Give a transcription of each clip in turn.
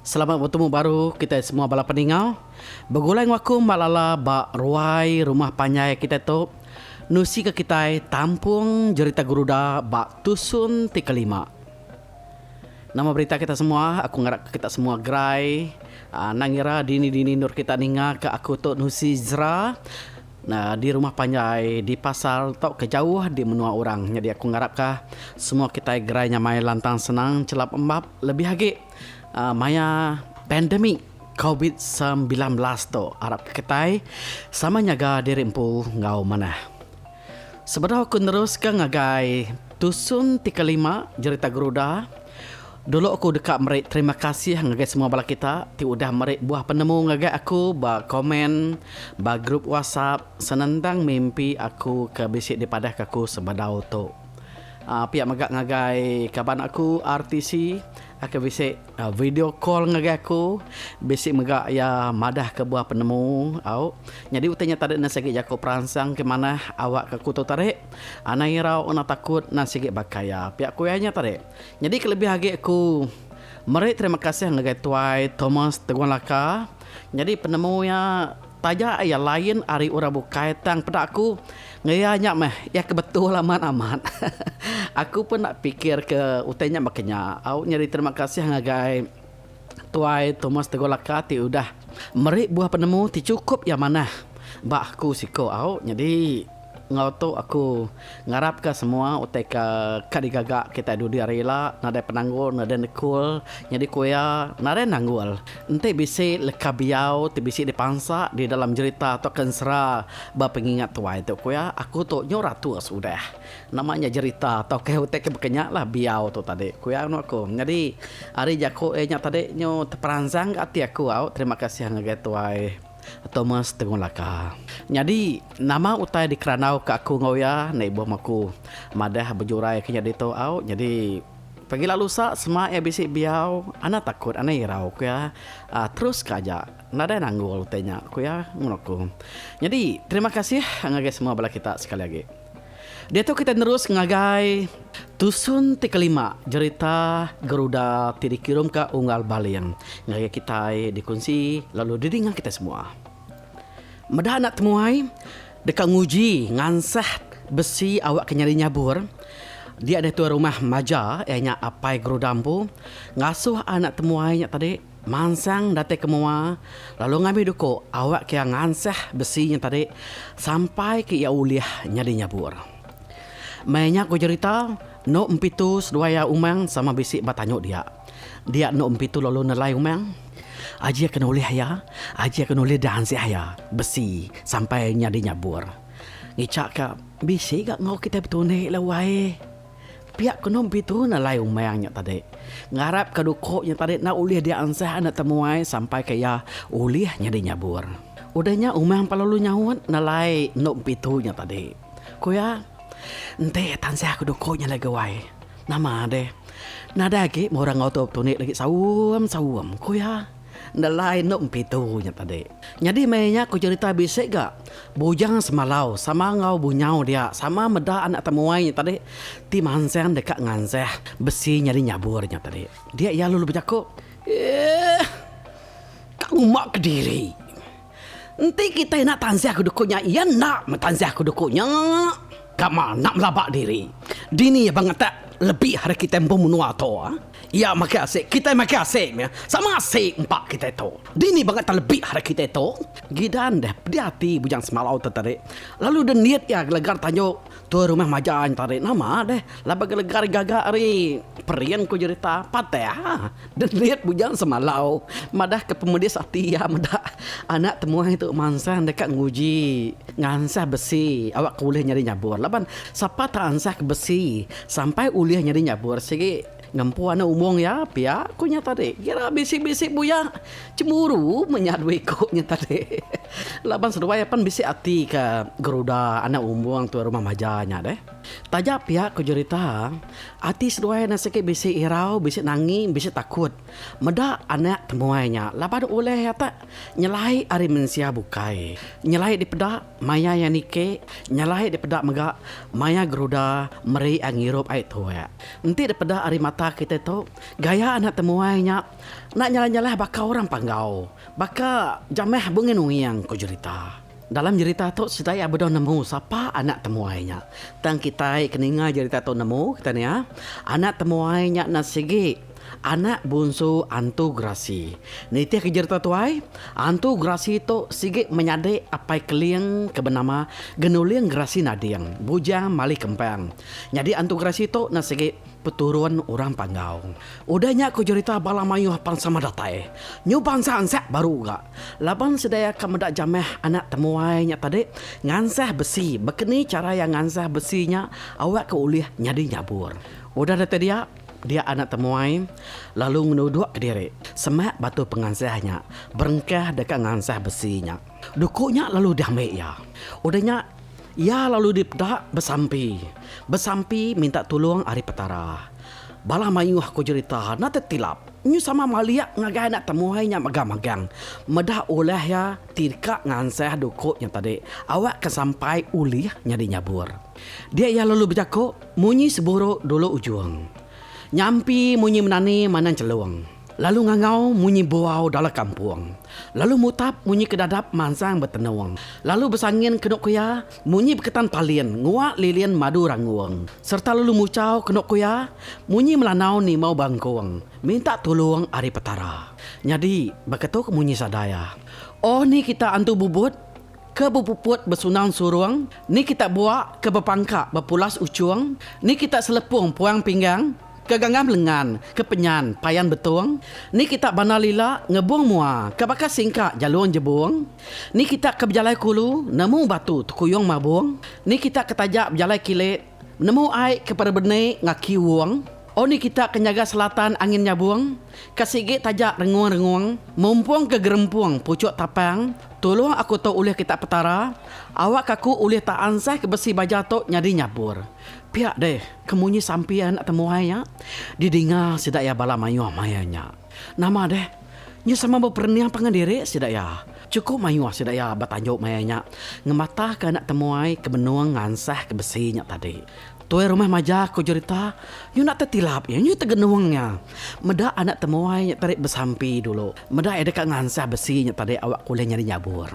Selamat bertemu baru kita semua bala peningau. Begulai waku malala ba ruai rumah panjai kita tu nusi ke kita tampung cerita guruda ba tusun tikelima. Nama berita kita semua, aku ngarap kita semua gerai. Nangira dini nur kita ninga ke aku tu nusi zra. Nah, di rumah panjai di pasar tok kejauh di menua orang. Jadi aku ngarap kah semua kita gerai nyamai lantang senang celap embap lebih lagi. Maya pandemik COVID-19 tu harap kita sama nyaga diri empu ngau mana. Sebenarnya aku neruskan ngagai tusun 35 cerita geruda. Dulu aku dekat merik terima kasih ngagai semua bala kita ti udah merik buah penemu ngagai aku ba komen ba grup WhatsApp senentang mimpi aku ke bisik di padah aku sebadau tu. Pihak magak ngagai kaban aku RTC aku bisik video call ngagai aku bisik magak ya madah ke buah penemu au. Jadi utanya tadi na sikit jako perangsang ke mana awak ke kutu tarik anai rau ona takut na sikit bakaya pihak kuyanya tarik. Jadi kelebih lagi aku meri terima kasih ngagai tuai Thomas Teguan Laka. Jadi penemunya tajak ya lain ari ura bukai tang pada aku ngayanya mah ya kebetulan aman. Aku pun nak fikir ke utanya makanya au nyari terima kasih ngagai tuai Thomas Tegolaka ti udah meri buah penemu ti cukup ya mana ba aku siko au. Jadi ngau tu aku ngarap ke semua utai ke kadigaga kita dudi rela nada penanggul nada nekul jadi kuya nada nanggul ente bisi lekabiau ti bisi dipangsa di dalam cerita atau kensera ba pengingat tua itu kuya aku tu nyora tu sudah namanya cerita atau ke utai ke bekenya lah biau tu tadi kuya anu aku jadi hari jako nya tadi nyo terperangsang ati aku au terima kasih ngagai tuai Thomas Teguan Laka. Jadi nama utai di keranau ke aku ngoya na ibu maku madah berjurai kenya dito au. Jadi pagi lalu sa semua ya bisik biau ana takut ana irau ku ya. Terus kaja nada nanggul utainya ku ya ngonoku. Jadi terima kasih ngagai semua bala kita sekali lagi. Dia tu kita terus ngagai tusun ti kelima cerita Garuda ti dikirim ke unggal balian ngagai kita dikunci lalu didingan kita semua. Medah nak temuai dekat nguji ngansah besi awak kenyari nyabur. Dia ada tu rumah maja ianya apai gerudampu ngasuh anak temuainya tadi mansang date kemua lalu ngambil duko awak kia ngansah besinya tadi sampai ke ia uliah nyadi nyabur. Mainnya aku cerita no empitu sedua umang sama bisik batanyuk dia. Dia no empitu lalu nelai umang. Aji akan oleh ya, aji akan oleh dansi ya besi sampai nyadi nyabur. Ngicak ka bisik gak ngau kita betul ni lawai. Pihak kena empitu nelai umangnya tadi. Ngarap kadukoknya tadi nak oleh dia ansah anak temuai sampai kaya oleh nyadi nyabur. Udahnya umang palalu nyawat nelai no empitunya tadi. Kuya ente tansah aku dokonya lagi wai. Nama deh. Nada lagi orang ngau tu ni lagi sawam kuya. Nalai no pitunya tadi. Jadi mainnya aku cerita bisik gak. Bujang semalau sama ngau bunyau dia sama meda anak temuainya tadi. Ti mansang dekat nganseh besi nyari nyaburnya tadi. Dia ya lulu berjaku. Kak umak kediri. Nanti kita nak tansah aku dokonya. Iya nak tansah aku dokonya. Kamu nak melabak diri. Dini ya banget tak lebih hari kita menua tu. Ya makin asik. Kita makin asik. Sama asik empat kita tu. Dini banget tak lebih hari kita tu. Gidan deh. Dia hati bujang semalau tertarik. Lalu dia niat ya gelegar tanyo. Tu rumah majaan tarik. Nama deh. Labak gelegar gagak hari. Perian ku cerita. Patah ya. Dan niat bujang semalau. Madah ke pemudi sakti ya. Madah anak temuan itu mansang dekat nguji. Ngansah besi. Awak boleh nyari nyabur. Laban siapa tak ansah ke besi. Sampai uliah nyari nyabur. Segi ngampu anak umong ya pihak kunya tadi kira bisik-bisik buya cemburu menyadui koknya tadi. Laban sedua pan bisik hati ke Garuda anak umong tu rumah majanya deh. Tajak pihak ku cerita hati sedua na sikit bisik irau bisik nangi bisik takut meda anak temuainya laban oleh ya tak nyelai ari mensia bukai nyelai di pedak maya yang nike nyelai di pedak megak maya Garuda meri angirup ai tu ya. Nanti di pedak ari mata kita tu gaya anak temuainya nak nyala-nyala baka orang panggau. Baka jameh bungen uyang ko cerita. Dalam cerita tu saya bedo nemu siapa anak temuainya. Tang kita keninga cerita tu nemu kita ni ya. Anak temuainya nasigi anak bungsu Antu Grasi. Niti kejerta tuai, Antu Grasi itu sige menyade apai keliang kebenama genuliang Grasi nadiang, bujang mali kempang. Jadi Antu Grasi itu nasige peturun orang panggau. Udahnya aku cerita bala mayu pan sama datai. Nyu bangsa ansek baru gak. Laban sedaya kemedak jameh anak temuainya tadi ngansah besi. Bekeni cara yang ngansah besinya awak ke ulih nyadi nyabur. Udah ada dia anak temuai lalu menuduk ke diri semak batu pengansahnya berengkah dekat ngansah besinya dukuknya lalu damai ya udahnya ya lalu dipedak besampi minta tolong ari petara bala mayuh aku cerita nak tertilap nyu sama maliak ngagai anak temuainya magang-magang medah oleh ya tirka ngansah dukuknya tadi awak kesampai ulih nyadi nyabur dia ya lalu berjaku munyi seburu dulu ujung nyampi munyi menani manan celuang. Lalu ngangau munyi buau dalam kampung. Lalu mutap munyi kedadap mansang bertenuang. Lalu besangin kenok kuya munyi berketan palien nguak lilian madu ranguang. Serta lalu mucau kenok kuya munyi melanau ni mau bangkuang. Minta tolong ari petara. Jadi beketuk munyi sadaya. Oh ni kita antu bubut ke bupuput bersunang suruang. Ni kita buat ke bepangkak berpulas ucuang. Ni kita selepung puang pinggang. Keganggam lengan, kepenyan, payan betuang. Ni kita banalila ngebuang mua, kebakar singkak jaluan jebuang. Ni kita ke berjalai kulu, nemu batu tukuyong mabuang. Ni kita ketajak berjalai kilit, nemu air kepada benih ngaki uang. Oh ni kita kenyaga selatan angin nyabuang. Kasigit tajak renguang-renguang, mumpung ke gerempuang pucuk tapang. Tolong aku tahu ulih kita petara. Awak aku ulih tak ansah ke besi baja tu nyadi nyabur. Pihak deh, kemunyi sampian temuainya. Didinga sidak ya bala mayuh mayanya. Nama deh, nyu sama berperniang pengandiri sidak ya. Cukup mayuh sidak ya batanjuk mayanya. Ngemata ke anak temuai kebenuang ngansah ke besinya tadi. Tuai rumah majak ko cerita, nyu nak tertilap ya, nyu tergenuangnya. Meda anak temuai tarik bersampi dulu. Meda ada kat ngansah besinya tadi awak kuliah nyari nyabur.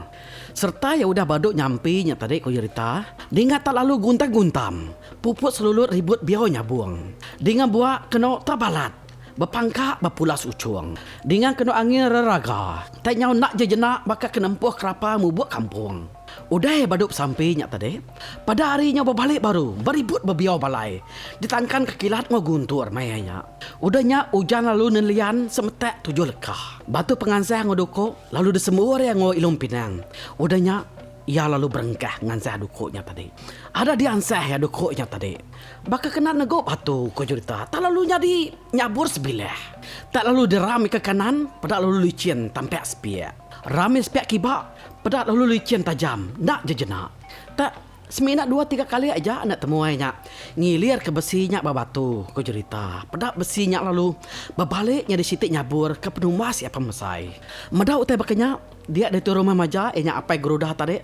Serta ya udah baduk nyampinya tadi ko cerita, dingat tak lalu guntam-guntam. Puput selulut ribut biau nyabuang. Dengan buat kena tabalat. Berpangkak berpulas ucuang. Dengan kena angin reraga. Tak nyau nak je jenak bakal kenempuh kerapa mu buat kampung. Udah baduk sampainya tadi. Pada harinya berbalik baru. Beribut berbiau balai. Ditangkan kekilat ngeguntur mayanya. Udahnya hujan lalu nelian semetek 7 lekah. Batu pengansah ngodoko lalu disemur yang ilum pinang. Udahnya ia lalu berengkah ngansah dukuknya tadi. Ada di ansah ya dukuknya tadi. Baka kena negok batu ko cerita. Tak lalu jadi nyabur sebilah. Tak lalu dirami ke kanan, pada lalu licin tampak sepiak. Rami sepiak kibak, pada lalu licin tajam. Nak jejenak. Tak seminat 2-3 kali aja anak temuainya. Ngilir ke besinya babatu ko cerita. Pada besinya lalu berbaliknya di sitik nyabur ke penumas ya pemesai. Medah utai bakanya dia dari rumah maja enya apa gerudah tadi.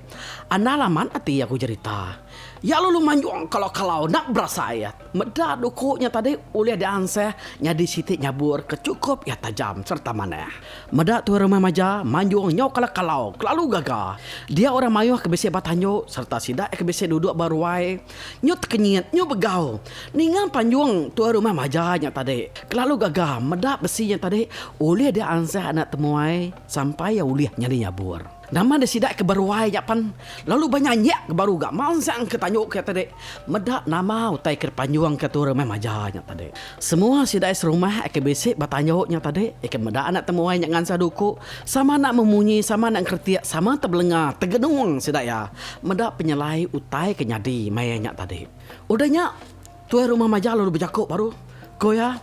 Analaman ati aku cerita. Ya lalu manjuang kalau nak berasa ayat. Medah dukuknya tadi oleh dianseh nyadi sitik nyabur kecukup ya tajam serta mana. Medah tu rumah maja manjuang nyau kalau lalu gagah. Dia orang mayuh ke besi batanyo serta sidak ke besi duduk baruai. Nyut kenyit nyu begau. Ningan panjuang tu rumah majanya tadi. Lalu gagah medah besinya tadi oleh dianseh anak temuai sampai ya oleh nyadi nyabur. Nama dia sidak ke baruai japan. Lalu banyak nyak ke baru gak mansang ke tanyuk ke tadi. Medak nama utai ke panjuang ke tu rumah majanya tadi. Semua sidak serumah ke besik batanyuknya tadi. Ke medak anak temuai nyak ngansa duku. Sama nak memunyi, sama nak kertiak, sama terbelengar, tergenung sidak ya. Medak penyelai utai ke nyadi mayanya tadi. Udahnya tuai rumah majah lalu berjakuk baru. Goya,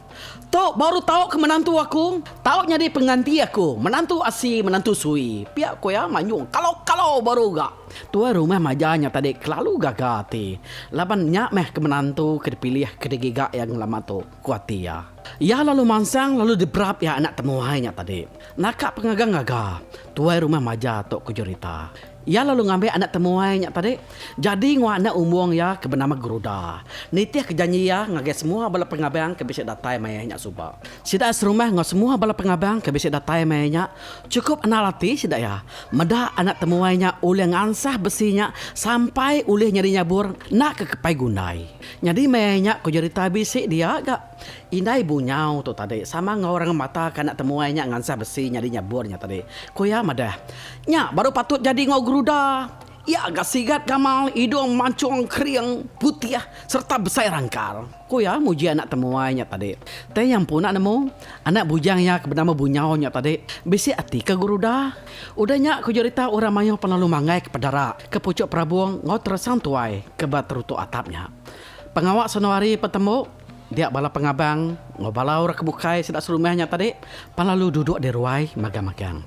tok baru tahu ke menantu aku. Tahu nyadi pengganti aku. Menantu asi, menantu sui. Pihak koya manyung. Kalau baru gak. Tua rumah majanya tadi kelalu gagati. Laban nyak meh ke menantu ke dipilih ke digigak yang lama tu kuati ya. Ya lalu mansang lalu diberap ya anak temuainya tadi. Nakak pengagang gaga. Tua rumah maja tok kujurita. Ya lalu ngambil anak temuainya tadi. Jadi ngwa anak umong ya ke bernama Geruda. Nitiah kejanji ya ngagai semua bala pengabang ke bisik datai mayanya suba. Sida serumah ngau semua bala pengabang ke bisik datai mayanya. Cukup anak latih sida ya. Meda anak temuainya ulih ngansah besinya sampai ulih nyari nyabur nak ke kepai gunai. Jadi mayanya ko cerita bisik dia agak indai bunyau tu tadi sama ngau orang mata kanak temuainya ngansah besi nyari nyaburnya tadi. Ko ya madah. Nya baru patut jadi ngau Geruda. Ya agak sigat gamal, hidung mancung kering putih serta besar rangkal. Ko ya muji anak temuainya tadi. Teh yang pun nemu anak bujangnya bernama bunyaunya tadi. Bisi ati ke Geruda. Udahnya ko cerita orang mayong penalu mangai ke pedara ke pucuk Prabuang ngau teresang tuai ke baturutu atapnya. Pengawak sonowari petemu dia bala pengabang ngobalau kebukai sedak serumahnya tadi lalu duduk di ruai magang-magang.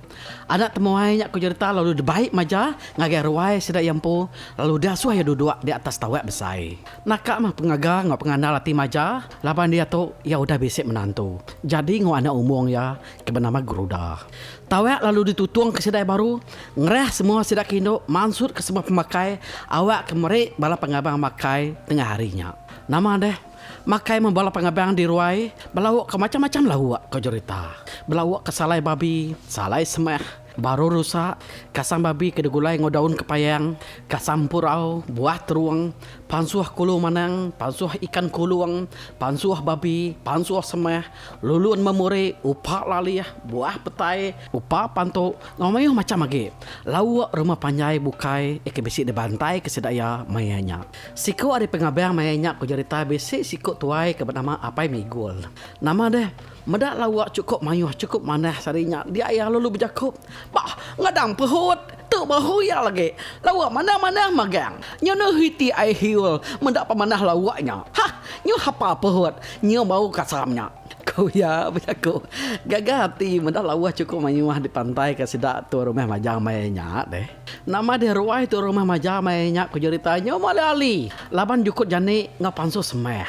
Anak temuainya ku cerita lalu baik maja ngagai ruai sedak yampu lalu dia suaya duduk di atas tawak besai. Nakak mah pengagang ngau pengandal lati maja laban dia tu ya udah bisik menantu. Jadi ngau anak umong ya ke bernama Geruda. Tawak lalu ditutung ke sedai baru ngereh semua sedak induk mansur ke semua pemakai awak kemerik bala pengabang makai tengah harinya. Nama deh makai membala pengabang di ruai belawak ke macam-macam lawak kau cerita. Belawak ke salai babi, salai semeh, baru rusak, kasam babi ke degulai ngodaun kepayang, kasam purau, buah teruang, pansuah kulu manang, pansuah ikan kuluang, pansuah babi, pansuah semeh, luluan memuri, upak lalih, buah petai, upak panto, ngomayuh macam lagi. Lawak rumah panjai bukai, eke besi dibantai ke sedaya mayanya. Siku ada pengabang mayanya ku cerita besi siku tuai ke bernama Apai Migul. Nama deh medak lawak cukup mayuh cukup manah sarinya. Dia ayah lalu berjakup. Bah, ngadang pehut. Tu bahuya lagi. Lawak mana-mana magang. Nyono hiti ai hiul. Mendak pemanah lawaknya. Hah, nyo hapa pehut. Nyo bau kasamnya. Kau ya berjakup. Gagah hati mendak lawak cukup mayuh di pantai ke sidak tu rumah majang mayanya deh. Nama dia ruai tu rumah majang mayanya ku ceritanya malali. Laban jukut jani ngapansu semeh.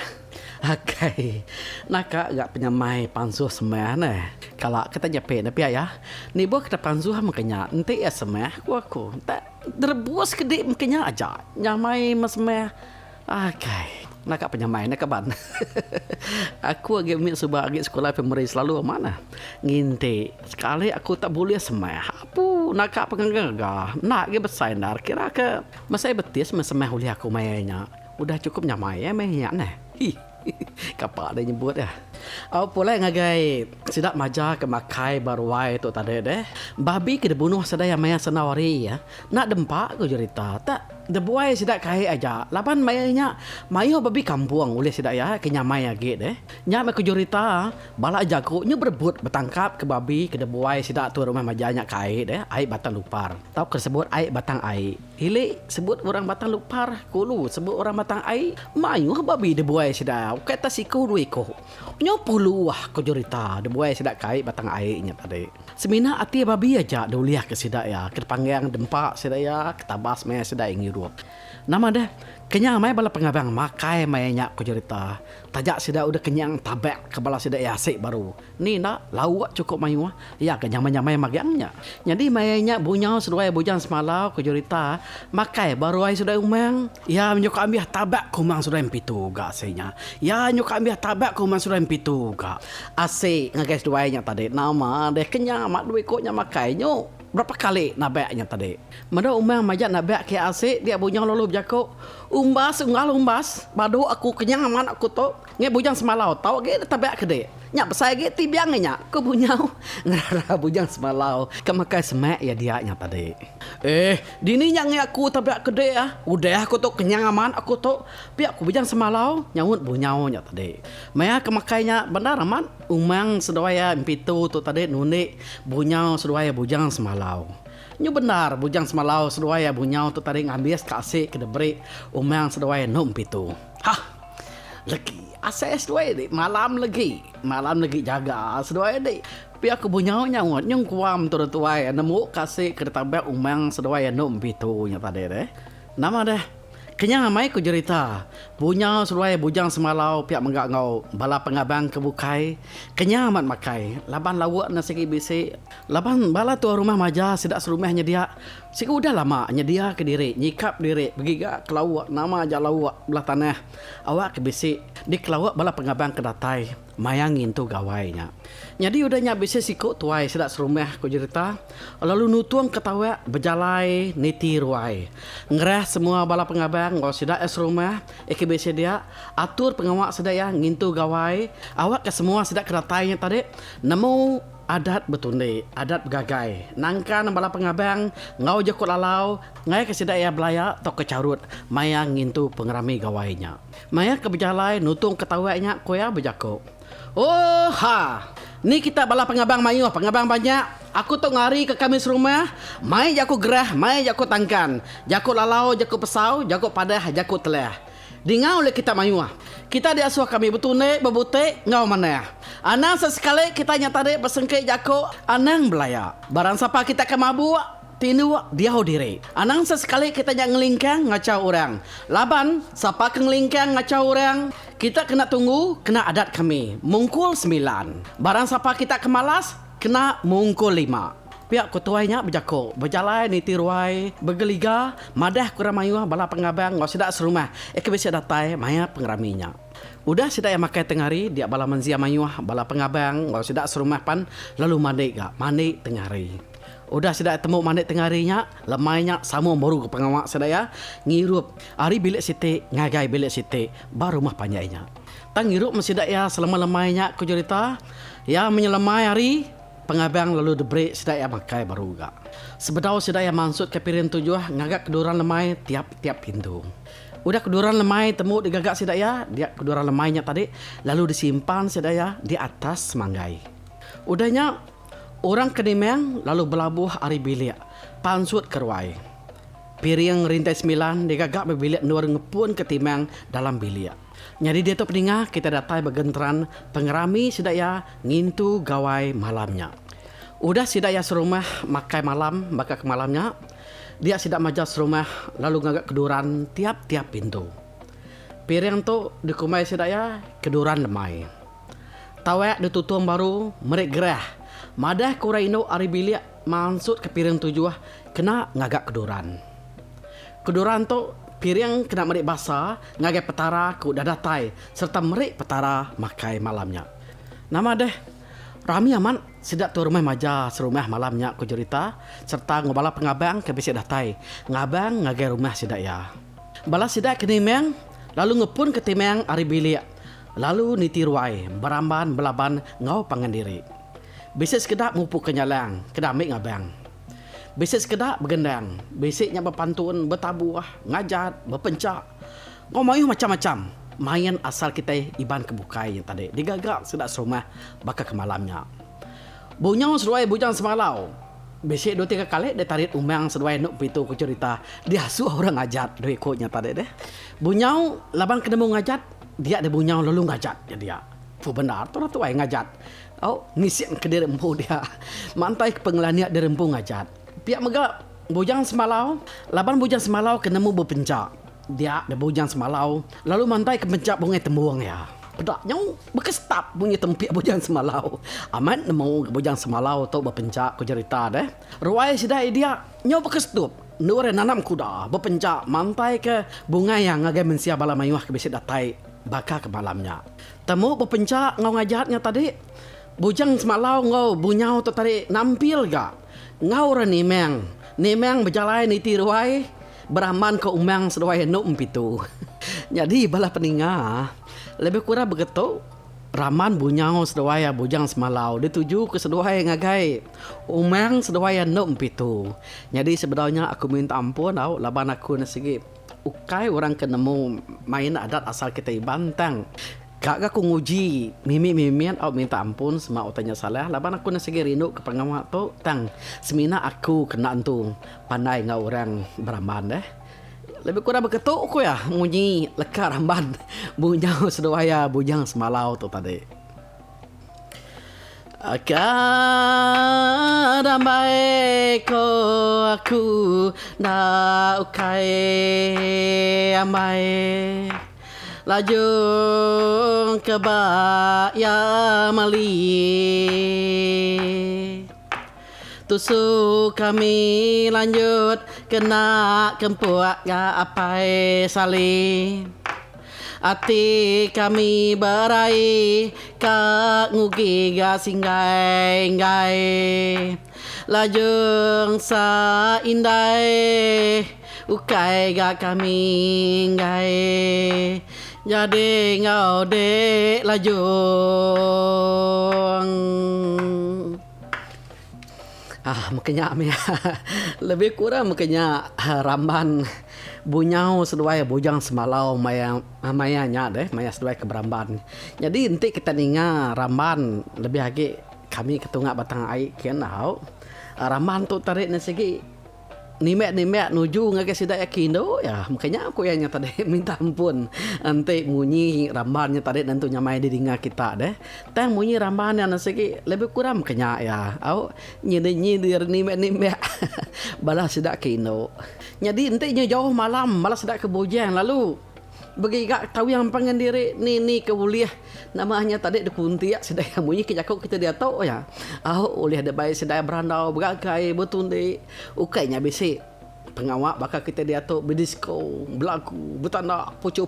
Okay. Naka gak penyamai pansuh semeh neh. Kalau kita nyepek tapi ya. Ni buat kita pansuh makanya nanti ya semeh aku. Tak derbus kedik makanya aja. Nyamai mas semeh. Okay. Naka penyamai nak ban. Aku agak mik subah agak sekolah pemeri selalu mana. Nginte. Sekali aku tak boleh semeh. Apa naka penggagah. Nak ke besar kira ke masa betis semeh oleh aku mainnya. Udah cukup nyamai ya mainnya neh. Kapak dia nyebut ya. Oh pula ngagai sidak maja ke makai baruai tu tadi deh. Babi ke dibunuh sedaya maya senawari ya. Nak dempak ku cerita. Tak debuai sidak kai aja. Laban mayanya mayo babi kampung oleh sidak ya kenyamai lagi deh. Nya ku cerita bala jago nya berebut bertangkap ke babi ke debuai sidak tu rumah majanya kai deh. Ai batang lupar. Tahu kesebut ai batang ai. Hile sebut orang batang lupar. Kulu sebut orang batang ai. Mayo babi debuai sidak. Kata siku duiko. Nyo puluh ko cerita debuai sidak kai batang airnya tadi. Semina ati babi aja deuliah ke sidak ya. Ke panggang dempak sidak ya, ketabas me sidak ngirup. Nama deh kenyang mai bala pengabang makai mayanya ko cerita. Tajak sidak udah kenyang tabak ke bala sidak ya asik baru. Ni nak lawak cukup mayu ya kenyang nyamai magangnya. Jadi mayanya bunyau seduai bujang semalau ko cerita makai baru ai sudah umang. Ya nyok ambil tabak kumang sudah empitu gak asenya. Ya nyok ambil tabak kumang sudah empitu gak. Asik ngagai seduainya tadi. Nama deh kenyang mak duit koknya makai nyok. Berapa kali nabaknya tadi? Mada umang majak nabak ke asik dia bunyang lalu berjakuk. Umbas badu aku kenyang aman aku tu nge bujang semalau tahu ge tabak kede nya besar ge tibiang nya ku bunyau ngarah bujang semalau kemakai semak ya dia nya tadi dini nya nge aku tabak kede udah aku tu kenyang aman aku tu pi aku bujang semalau nyaut bunyau nya tadi maya kemakainya benar aman umang sedaya empitu tu tadi nunik bunyau sedaya bujang semalau. Nyo benar bujang semalau seduaya bunyau tu tadi ngambil kasih ke debrik umang seduaya nom pitu. Hah. Lagi asal seduaya dik malam lagi jaga seduaya dik. Pi aku bunyau nyaut nyong kuam tu tuai nemu kasih ke tabak umang seduaya nom pitu nya tadi deh. Nama deh Kenyang amai ko cerita. Punya suruai bujang semalau piak menggak ngau bala pengabang kebukai. Kenyang amat makai. Laban lawak na segi bisi. Laban bala tua rumah maja sedak serumah nyedia. Sik udah lama nyedia ke diri, nyikap diri, begiga kelawak nama aja lawak belah tanah. Awak ke bisi di kelawak bala pengabang kedatai. Mayangin tu gawainya. Jadi udahnya bisa sikut tuai sedak serumah ko cerita. Lalu nutuang ketawa berjalai niti ruai. Ngerah semua bala pengabang ngau sedak serumah bisa dia atur pengawak sedaya ngintu gawai. Awak ke semua sedak kedatainya tadi nemu adat betunde, adat gagai. Nangkan bala pengabang ngau jakut lalau, ngai ke sedaya belaya atau kecarut maya ngintu pengerami gawainya. Maya ke berjalai nutung ketawanya koya berjako. Oh ha, ni kita bala pengabang mayu, pengabang banyak. Aku tu ngari ke kami serumah, mai jaku gerah, mai jaku tangkan, jaku lalau, jaku pesau, jaku padah, jaku telah. Di ngau le kita mayu. Kita diasuh kami betune, bebute, ngau mana. Anang sesekali kita nyatade pesengke jaku, anang belaya. Barang siapa kita ke mabu, tinu dia diri. Anang sesekali kita yang ngelingkang ngacau orang. Laban, siapa ke ngelingkang ngacau orang, kita kena tunggu, kena adat kami. Mungkul 9. Barang siapa kita kemalas, kena mungkul 5. Pihak ketuanya berjako, berjalan niti ruai, bergeliga, madah kurang mayu bala pengabang ngau sedak serumah. Bisa datai maya pengeraminya. Udah sedak yang makai tengari, dia bala menzia mayu bala pengabang ngau sedak serumah pan, lalu mandek gak? Mandek tengari. Udah sedak temu mandek tengarinya, lemainya sama baru ke pengawak sedaya ngirup. Ari bilik siti, ngagai bilik siti, baru rumah panjainya. Tang ngirup mesidak ya selama lemainya ku cerita, ya menyelemai hari pengabang lalu debreak sedak ya makai baru gak. Sebedau sedak ya mansut ke piring tujuh ngagak keduran lemai tiap-tiap pintu. Udah keduran lemai temu digagak sedak ya, dia keduran lemainya tadi lalu disimpan sedak ya di atas manggai. Udahnya orang kedimeng lalu berlabuh ari bilik pansut keruai. Piring rintai 9 digagak berbilik nuar ngepun ketimang dalam bilik. Jadi dia tu peningah kita datai bergentran pengerami sedaya ngintu gawai malamnya. Udah sedaya serumah makai malam baka ke malamnya. Dia sidak majas serumah lalu ngagak keduran tiap-tiap pintu. Piring tu dikumai sedaya keduran lemai. Tawek ditutung baru merik gerah. Madah kuraino ari bilik mansut ke piring tujuh kena ngagak keduran. Keduran tu piring kena merik basah, ngagai petara ku dadatai serta merik petara makai malamnya. Nama deh Rami aman sedak tu rumah maja serumah malamnya ku cerita serta ngobala pengabang ke bisi datai. Ngabang ngagai rumah sedak ya. Bala sedak kenimeng lalu ngepun ke timeng ari bilik. Lalu niti ruai beramban belaban ngau pangandiri. Bisis kedak mupu kenyalang, kedak ambil ngabang. Bisis kedak bergendang, bisiknya berpantun, bertabuh, ngajat, berpencak. Ngomong macam-macam. Main asal kita iban kebukai yang tadi. Digagak sedak serumah baka ke malamnya. Bunyau seruai bujang semalau. Bisik 2-3 kali dia tarik umang seruai nuk pitu ku cerita. Dia suah orang ngajat duit kodnya tadi deh. Bunyau laban kena mau ngajat, dia ada bunyau lalu ngajat dia. Fu benar tu ratu ai ngajat. Oh, ngisian ke diri empu dia. Mantai ke pengelaniak diri empu ngajat. Pihak mega bujang semalau, laban bujang semalau kena mu berpencak. Dia ada bujang semalau, lalu mantai ke pencak bungai tembuang ya. Pedaknya berkestap bunyi tempiak bujang semalau. Aman nemu bujang semalau tu berpencak ku cerita deh. Ruai sidai dia nyo berkestup. Nur nanam kuda berpencak mantai ke bunga yang ngagai mensia bala mayuah ke bisi datai baka ke malamnya. Temu berpencak ngau ngajatnya tadi. Bujang semalau ngau bunyau tu tadi nampil gak? Ngau ranimeng. Nimeng berjalan niti ruai. Beraman ke umang seduai nuk empitu. Jadi bala peninga lebih kurang begitu. Raman bunyau seduai bujang semalau dituju ke seduai ngagai umang seduai nuk empitu. Jadi sebenarnya aku minta ampun tau laban aku nasigi ukai orang kenemu main adat asal kita ibantang. Kak aku nguji mimi-mimian au minta ampun semua utanya salah. Laban aku nasigi rindu ke pengawak tu tang semina aku kena tu pandai ngau orang beraman deh. Lebih kurang begitu aku ya nguji lekar ramban bunyau seduaya bujang semalau tu tadi. Kadamai ko aku na ukai amai lajung kebaya mali tusu kami lanjut kena kempuak ya apai sali ati kami berai ka ngugi ga singgai ngai lajung sa indai ukai ga kami ngai jadi ngau de lajung makanya lebih kurang makanya ramban bunyau seduai bujang semalau mayanya deh maya seduai keberamban jadi nanti kita ninga ramban lebih lagi kami ketunga batang air kian hau ramban tu tarik nasigi nimek nuju ngake sidak yakin do ya makanya aku yang tadi minta ampun nanti munyi rambannya tadi nanti nyamai di dinga kita deh tang munyi rambannya nasigi lebih kurang makanya ya au nyindir nimek balas sidak kino jadi ente jauh malam malah sidak ke Bojang lalu bagi gak tahu yang pengen diri ni kewuliah namanya tadi de kuntiak sedaya munyi kejakok kita dia tahu ya oleh ada baik sedaya berandau beragai betul di ukainya besi pengawak bakal kita dia tahu berdisco belagu betanda pucu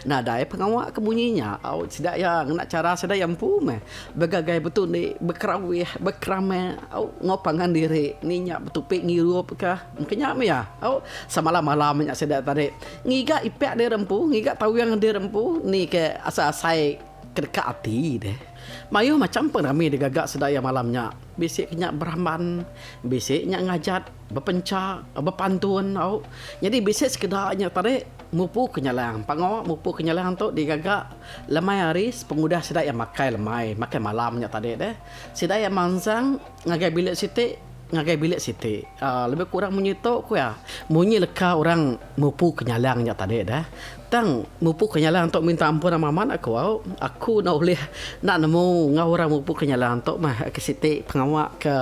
nah dai pengawak kebunyinya sedaya nak cara sedaya empu meh beragai betul di berkerawih berkrame ngopangan diri ninya betupik ngirup kah mungkinnya me ya semalam nya sedaya tadi ngiga ipek dia rempu ngiga tahu yang dia rempu ni ke asa-asai kedekat hati deh mayu macam penami digagak sedaya malamnya bisiknya beraman bisiknya ngajat berpencak berpantun jadi bisik sekedarnya tadi mupu kenyalang pangawak mupu kenyalang tu digagak lemai haris pengudah sedaya makai lemai makai malamnya tadi deh sedaya mansang ngagai bilik siti lebih kurang menyitok ku ya munyi leka orang mupu kenyalangnya tadi dah tang mupu kenyalang untuk minta ampun sama maman aku nak boleh nak nemu ngau orang mupu kenyalang untuk mah ke siti pengawak ke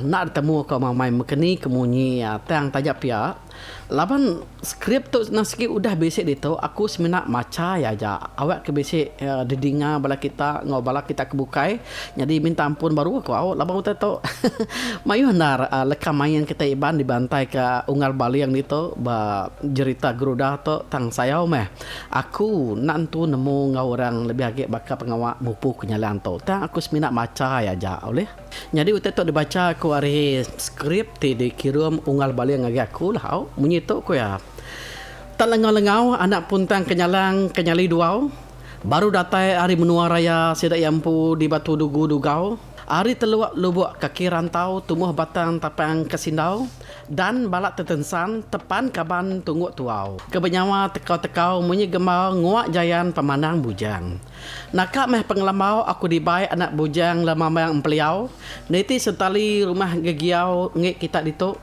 nak bertemu ke mamai mekeni kemunyi tang tajap ya laban skrip tu nasiki udah basic itu aku seminat maca ya aja awak ke basic didinga bala kita ngobala kita kebukai jadi minta ampun baru aku laban uta tu mayu nar leka main kita iban dibantai ke unggal Bali yang itu ba jerita geruda tu tang sayau meh aku nantu nemu ngau orang lebih agak bakal pengawak mupu kenyalang tu tang aku seminat maca ya aja oleh jadi uta tu dibaca aku hari skrip ti dikirim unggal Bali yang agak aku lah munyi tu ko ya tak lengau-lengau anak puntang kenyali duau baru datai hari menua raya sedak yampu di Batu Dugu Dugau hari teluak lubuk kaki rantau tumuh batang tapang kesindau dan balak tetensan tepan kaban tungguk tuau kebenyawa tekau-tekau munyi gemau nguak jayan pemandang bujang nakak meh pengelamau aku dibai anak bujang lemamang empeliau neti setali rumah gegiau ngik kita dituk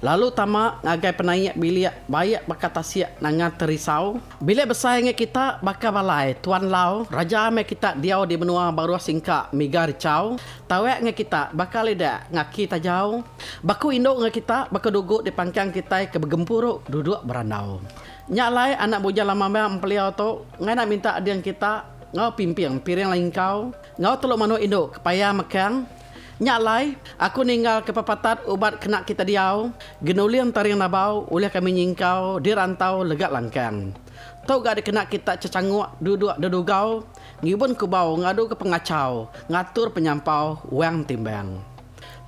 lalu tamak ngagai penayak bilik bayak bakal tasiak nangan terisau bilik besar yang kita bakal balai tuan lau raja me kita diau di benua baru singka miga ricau tawek nge kita bakal lidak ngaki tajau baku induk nge kita bakal duduk di pangkang kita ke begempuruk duduk berandau nyak lai anak bujang lama empeliau tu ngai nak minta adiang kita ngau pimping piring lain kau ngau teluk manu induk kepaya mekang nyak lai aku ninggal ke papatat ubat kena kita diau genulian taring nabau oleh kami nyingkau di rantau legak langkang tau gak dikena kita cecanguk duduk dedugau ngibun ke bau ngadu ke pengacau ngatur penyampau uang timbang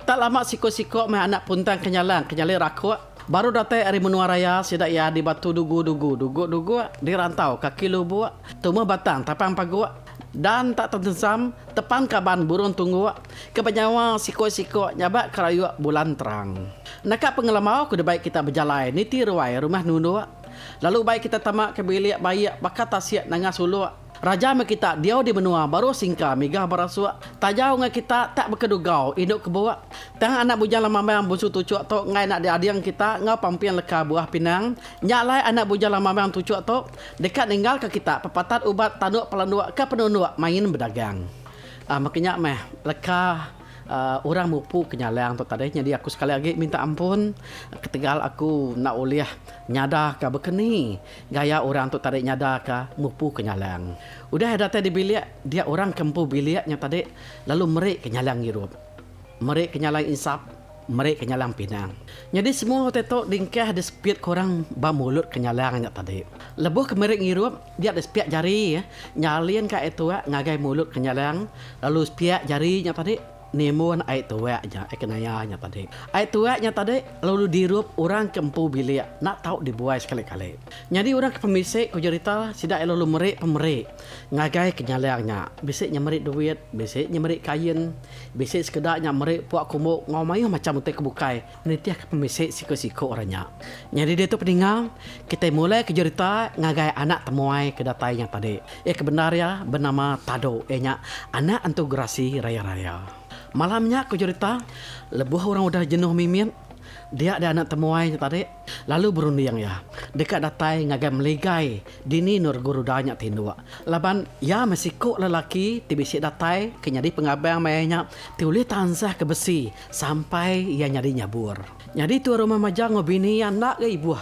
tak lama siko-siko meh anak puntang kenyali rakuk baru datai hari menua raya sidak ya di Batu Dugu di rantau kaki lubuk tumbuh batang tapang paguk dan tak tertensam tepan kaban burung tunggu kepenyawa siko-siko nyabak kerayu bulan terang nakak pengelamau kuda baik kita berjalan niti ruai rumah nunu lalu baik kita tamak ke bilik bayak bakat tasiak nangas ulu raja me kita diau di benua baru singka migah barasua tajau ngai kita tak berkedugau induk kebawa tang anak bujang lama yang busu tucuk tu ngai nak diadiang kita ngau pampian leka buah pinang nyalai anak bujang lama yang tucuk tu dekat ninggal ke kita pepatat ubat tanduk pelanduk ke penunduk main berdagang Makanya leka orang mupu kenyalang tu tadi. Jadi aku sekali lagi minta ampun ketinggal aku nak uliah nyada ka bekeni gaya orang tu tadi nyada ka mupu kenyalang. Udah datang di bilik dia orang kempu biliknya tadi lalu merik kenyalang hirup. Merik kenyalang insap, merik kenyalang pinang. Jadi semua waktu itu dingkah ada spiat korang mulut kenyalangnya tadi. Lebuh ke merik hirup dia ada spiat jari ya. Nyalin ka itu ngagai mulut kenyalang lalu spiat jarinya tadi nemuan air tuaknya, kenayanya tadi. Air tuaknya tadi lalu dirup orang kempu bilik nak tahu dibuai sekali-kali. Jadi orang ke pemisik ku cerita sidak lalu merik pemerik ngagai kenyalangnya. Bisiknya merik duit, bisiknya merik kain, bisik sekedarnya merik puak kumuk ngomayu macam utek kebukai. Nitiah ke pemisik siko-siko orangnya. Jadi dia tu peninggal kita mulai ke cerita ngagai anak temuai kedatainya tadi. Kebenarnya bernama Tado, nya anak integrasi raya-raya. Malamnya aku cerita lebuh orang udah jenuh mimin. Dia ada anak temuai tadi. Lalu berunding ya. Dekat datai ngagai meligai. Dini nur guru danyak tindua. Laban ya mesiko lelaki tibisi datai kenyadi pengabang mayanya tiuli tansah ke besi sampai ia nyadi nyabur. Jadi tu rumah majang ngobini yang nak ke ibu.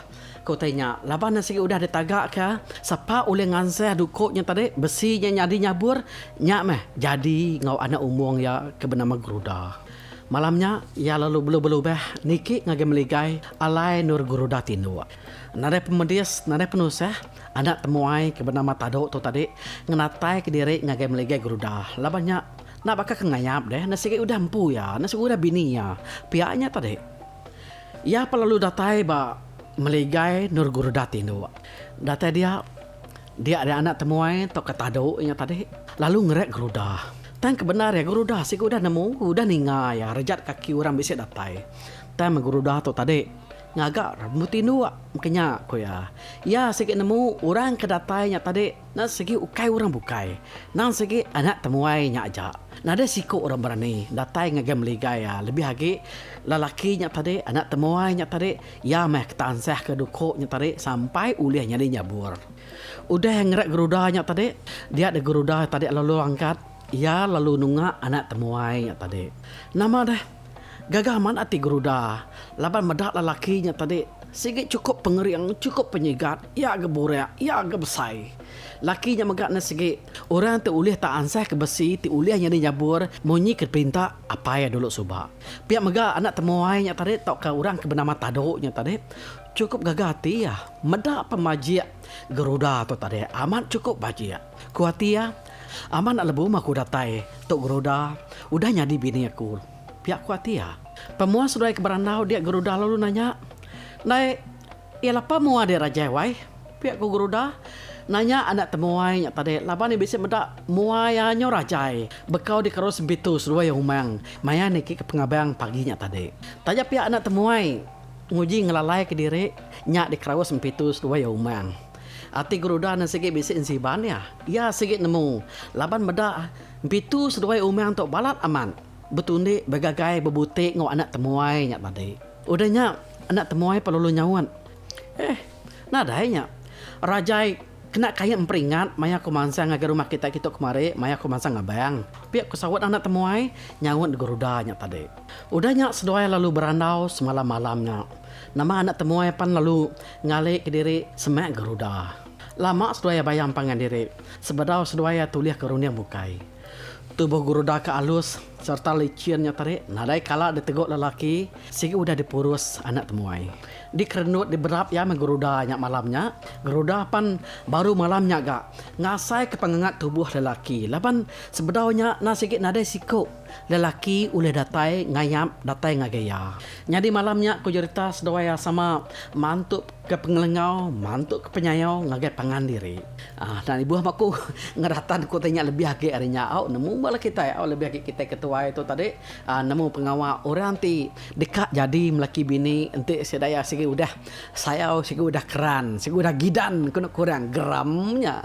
Kau tanya, laban nasi udah ditagak ke? Sapa oleh nganseh dukuknya tadi besinya nyadi nyabur nyak meh. Jadi ngau anak umung ya ke bernama Geruda. Malamnya ya lalu belu-belu beh niki ngage meligai alai nur Geruda tindua. Nade pemedis, nade penusah anak temuai ke bernama Tado tu tadi ngenatai ke diri ngage meligai Geruda. Labannya nak bakal kengayap deh nasi udah empu ya, nasi udah bini ya. Pihaknya tadi. Ya perlu datai ba meligai nur Geruda tindua. Data dia ada anak temuai tok Tado nya tadi lalu ngerek Geruda. Tan kebenar ya Geruda sih udah nemu udah ninga ya rejat kaki orang bisa datai. Tan Geruda tu tadi ngagak rambut tindua makanya ko ya. Ya sikit nemu orang kedatainya tadi nak segi ukai orang bukai. Nang segi anak temuai nya aja. Nada siko orang berani datai ngagam meligai ya lebih lagi lelakinya tadi anak temuainya tadi ya meh ketansah ke dukuknya tadi sampai uliahnya dia nyabur. Udah yang ngerek Gerudanya tadi dia ada Geruda tadi lalu angkat ya lalu nunga anak temuainya tadi. Nama dah gagaman ati Geruda laban medak lelakinya tadi sikit cukup pengeriang cukup penyegat ya geburak ya gebesai. Lakinya megak na sige orang tu ulih tak ansah ke besi ti ulihnya dia nyabur munyi ke perintah apa ya dulu subah. Pihak megak anak temuainya tadi tok ke orang ke bernama Tado nya tadi cukup gagati ya medak pemajia Geruda tu tadi amat cukup bajia kuati ya aman nak lebu maku datai tok Geruda udah nyadi bini aku pihak kuati ya pemuas sudah ke beranau dia Geruda lalu nanya naik ialah pemuas dia raja wai pihak ku Geruda nanya anak temuai tadi laban ni bisa medak muayanyo rajai bekau di keros bitus dua yang humang maya niki ke pengabang paginya tadi tanya pihak anak temuai nguji ngelalai ke diri nyak di keros bitus dua yang humang ati Geruda na sige bisa insiban ya sige nemu laban medak bitus dua yang humang tok balat aman betundi begagai bebutik ngau anak temuai nyak tadi udahnya anak temuai perlu nyawan nadainya rajai kena kaya memperingat maya aku mansa ngagar rumah kita kemari maya aku mansa ngabang pihak kusawat anak temuai nyawat di Gerudanya tadi udahnya sedoai lalu berandau semalam-malamnya nama anak temuai pan lalu ngalik ke diri semak Geruda lama sedoai bayang pangan diri sebedau sedoai tuliah kerunia bukai tubuh Geruda ke alus serta licinnya tadi nadai kala diteguk lelaki sigi udah dipurus anak temuai dikerenut diberap ya Geruda nyak malamnya Geruda pan baru malamnya gak ngasai ke pengengat tubuh lelaki lapan sebedaunya na sikit nadai siko lelaki uleh datai ngayap datai ngagaya nyadi malamnya ku cerita sedoaya sama mantuk ke pengelengau mantuk ke penyayau ngagai pangan diri dan ibu aku ngeratan ku tanya lebih lagi harinya nemu bala kita ya lebih lagi kita ketua itu tadi nemu pengawal orang ti dekat jadi melaki bini enti sedaya sigi udah saya sigi udah keran sigi udah gidan kena kurang geramnya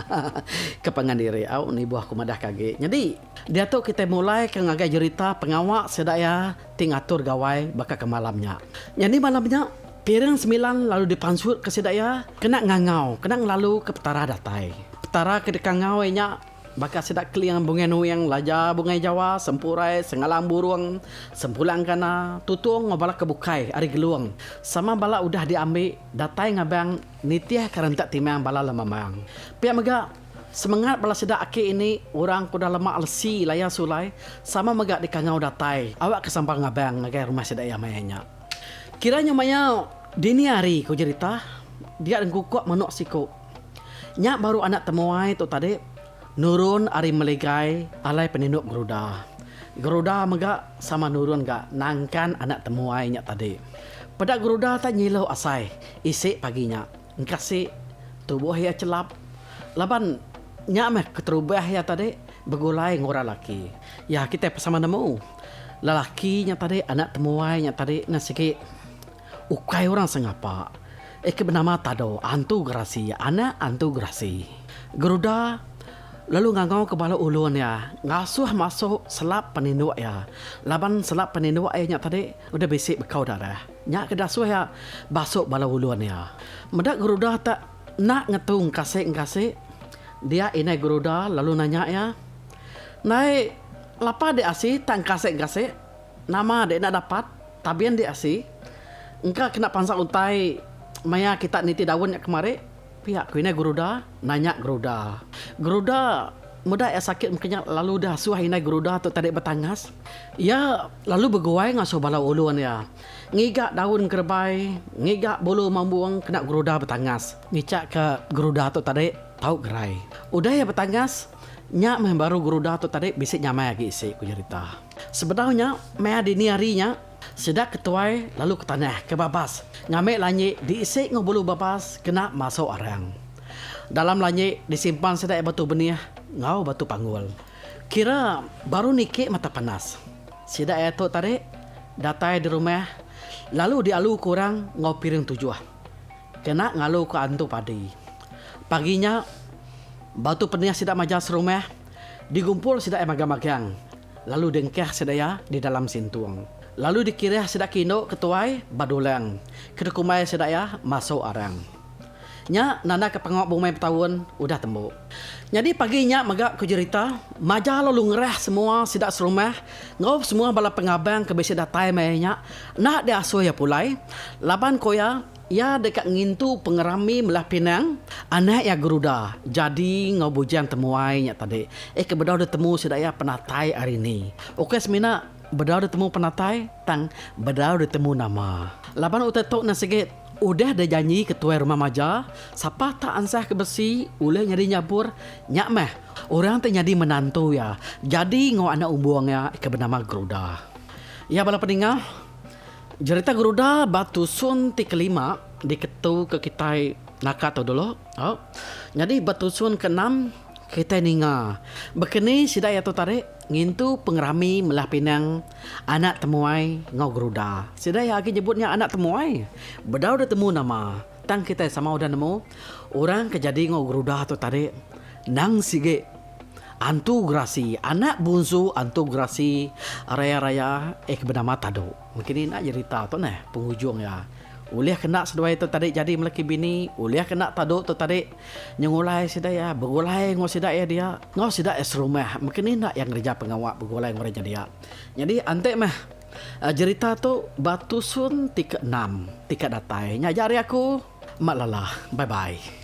ke pangan diri ni buah aku madah kage jadi dia tu kita mulai ke ngagai cerita pengawal sedaya ti ngatur gawai bakal ke malamnya jadi malamnya piring 9 lalu dipansut ke sedaya kena ngangau kena ngelalu ke petara datai petara ke dekangau nya Baka sedak kliang bungen yang laja bungai Jawa, sempurai, sengalang burung, sempulang kana, tutung ngobala kebukai, ari geluang. Sama bala udah diambil, datai ngabang, nitiah karentak timang bala lemamang. Pihak mega, semangat bala sedak aki ini, orang kuda lemak lesi layar sulai, sama mega di kangau datai, awak kesampang ngabang, ngagai rumah sedak yang mayanya. Kiranya maya, dini hari ku cerita, dia dan kukuk menuk siku. Nyak baru anak temuai tu tadi, nurun ari melegai alai peninduk geruda. Geruda mega sama nurun ga nangkan anak temuai nyak tadi. Pada geruda tak nyilau asai, isi paginya. Engkasi tubuh ya celap. Laban nyak meh keterubah ya tadi begulai ngora laki. Ya kita bersama nemu. Lelaki nya tadi anak temuai nya tadi nasiki ukai orang sengapa. Bernama tado antu grasi, anak antu grasi. Geruda lalu ngangau ke bala ulun ya, ngasuh masuk selap peninduk ya. Laban selap peninduk ayahnya tadi udah besik bekau darah. Nyak kedasuh ya, basuk bala ulun ya. Medak geruda tak nak ngetung kasih. Dia inai geruda lalu nanya ya, naik lapa dek asi tak kasih. Nama dek nak dapat, tabian dek asi. Engkau kena pansak untai, maya kita niti daun yang kemarin. Pihak kuina geruda nanya geruda muda ya sakit mungkinnya lalu dah suah inai geruda tu tadi bertangas ya lalu berguai ngasuh bala ulun ya ngigak daun kerbai ngigak bulu mambuang kena geruda bertangas ngicak ke geruda tu tadi tahu gerai udah ya bertangas nyak meh baru geruda tu tadi bisik nyamai lagi isi ku cerita sebenarnya meh dini harinya sedak ketuai lalu ke tanah ke babas ngamek lanyi diisi ngobulu babas kena masuk arang dalam lanyi disimpan sedak batu benih ngau batu panggul kira baru nikik mata panas sedak itu tarik datai di rumah lalu dialu kurang ngau piring tujuh kena ngalu ke antu padi paginya batu penih sedak majas rumah digumpul sedak magang-magang lalu dengkeh sedaya di dalam sintuang. Lalu dikira sedak kino ketuai badulang. Kedekumai sedak ya masuk arang. Nya nana ke pengok bumai bertahun udah tembuk. Jadi paginya magak ku cerita, maja lalu ngerah semua sedak serumah, ngau semua bala pengabang ke besi datai mayanya. Nak dia asuh ya pulai. Laban koya ya dekat ngintu pengerami melah Pinang, anak ya geruda. Jadi ngau bujian temuai nya tadi. Kebedau udah temu sedak ya penatai hari ini. Oke semina bedau udah temu penatai, tang bedau udah temu nama. Laban utetok na sigit, udah ada janji ketua rumah maja, siapa tak ansah ke besi, uleh nyari nyabur, nyak meh, orang tak nyadi menantu ya. Jadi ngau anak umbuangnya ke bernama geruda. Ya bala peninggal, cerita geruda batu sun ti kelima diketu ke kita nakat tu dulu. Oh. Jadi batu sun ke-6 kita ninga. Bekeni sida ya tu tarik ngintu pengerami melah Pinang anak temuai ngau geruda. Sida ya lagi nyebutnya anak temuai. Bedau dah temu nama. Tang kita sama udah nemu orang kejadi ngau geruda tu tarik nang sige antu grasi anak bungsu antu grasi raya-raya bernama Tado. Mungkin ini nak cerita tu nah penghujung ya. Uliah kena sedua itu tadi jadi melaki bini. Uliah kena tado tu tadi nyengulai sida ya. Begulai ngau sida ya dia. Ngau sida es rumah. Mungkin ini nak yang kerja pengawak begulai ngau dia. Jadi ante mah cerita tu batu sun 36 tika datai. Nyajari aku mak lalah. Bye bye.